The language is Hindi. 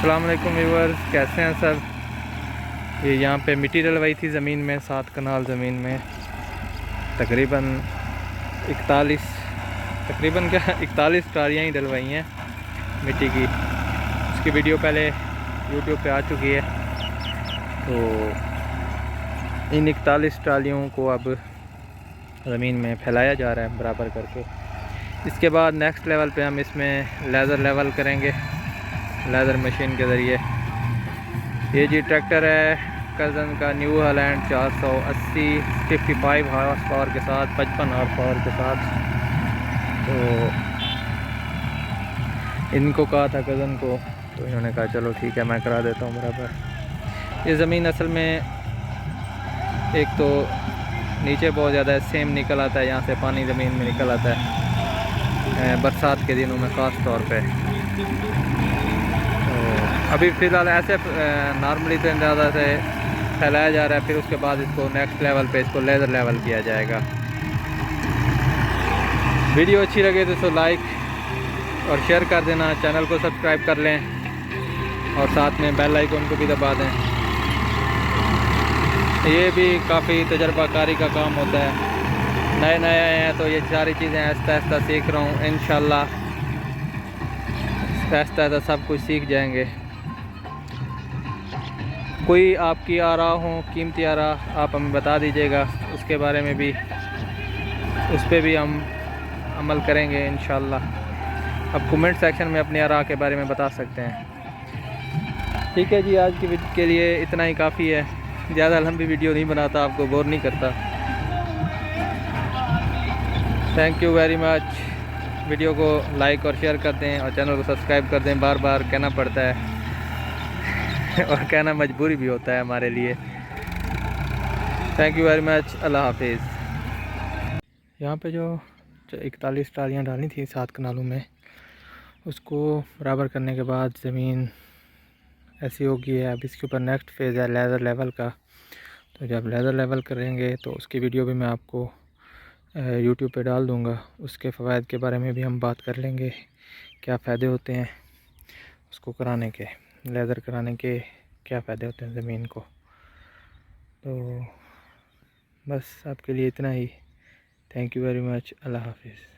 अस्सलाम वालेकुम व्यूअर्स, कैसे हैं सब। ये यहाँ पे मिट्टी डलवाई थी ज़मीन में, 7 कनाल ज़मीन में तकरीबन 41 ट्रालियाँ ही डलवाई हैं मिट्टी की। उसकी वीडियो पहले यूट्यूब पे आ चुकी है। तो इन 41 ट्रालियों को अब ज़मीन में फैलाया जा रहा है बराबर करके। इसके बाद नेक्स्ट लेवल पे हम इसमें लेज़र लेवल करेंगे, लेज़र मशीन के ज़रिए। ये जी ट्रैक्टर है कज़न का, न्यू हॉलैंड 480 55 हॉर्स पावर के साथ, 55 हॉर्स पावर के साथ। तो इनको कहा था कज़न को, तो इन्होंने कहा चलो ठीक है मैं करा देता हूँ बराबर। ये ज़मीन असल में एक तो नीचे बहुत ज़्यादा सेम निकल आता है, यहाँ से पानी ज़मीन में निकल आता है बरसात के दिनों में ख़ास तौर पे। तो अभी फ़िलहाल ऐसे नॉर्मली तो अंदाज़ा से फैलाया जा रहा है, फिर उसके बाद इसको नेक्स्ट लेवल पे इसको लेज़र लेवल किया जाएगा। वीडियो अच्छी लगे तो इसको लाइक और शेयर कर देना, चैनल को सब्सक्राइब कर लें और साथ में बेल आइकन को भी दबा दें। ये भी काफ़ी तजर्बाकारी का काम होता है, नए नए आए हैं तो ये सारी चीज़ें आहिस्ता आहिस्ता सीख रहा हूँ। इंशाल्लाह आहिस्ता आहिस्ता सब कुछ सीख जाएंगे। कोई आपकी आरा हो, कीमती आरा, आप हमें बता दीजिएगा, उसके बारे में भी, उस पर भी हम अमल करेंगे इंशाल्लाह। अब कमेंट सेक्शन में अपने आरा के बारे में बता सकते हैं। ठीक है जी, आज की वीडियो के लिए इतना ही काफ़ी है। ज़्यादा लंबी वीडियो नहीं बनाता, आपको बोर नहीं करता। Thank you very much. Video को लाइक और शेयर कर दें और चैनल को सब्सक्राइब कर दें। बार बार कहना पड़ता है और कहना मजबूरी भी होता है हमारे लिए। थैंक यू वेरी मच, अल्लाह हाफिज़। यहाँ पे जो 41 ट्रालियाँ डाली थी 7 कनालों में, उसको बराबर करने के बाद ज़मीन ऐसी होगी है। अब इसके ऊपर नेक्स्ट फेज़ है लेज़र लेवल का। तो जब लेज़र लेवल करेंगे तो उसकी वीडियो भी मैं आपको यूट्यूब पे डाल दूँगा। उसके फ़वाइद के बारे में भी हम बात कर लेंगे, क्या फ़ायदे होते हैं उसको कराने के, लेज़र कराने के क्या फ़ायदे होते हैं ज़मीन को। तो बस आपके लिए इतना ही। थैंक यू वेरी मच, अल्लाह हाफिज़।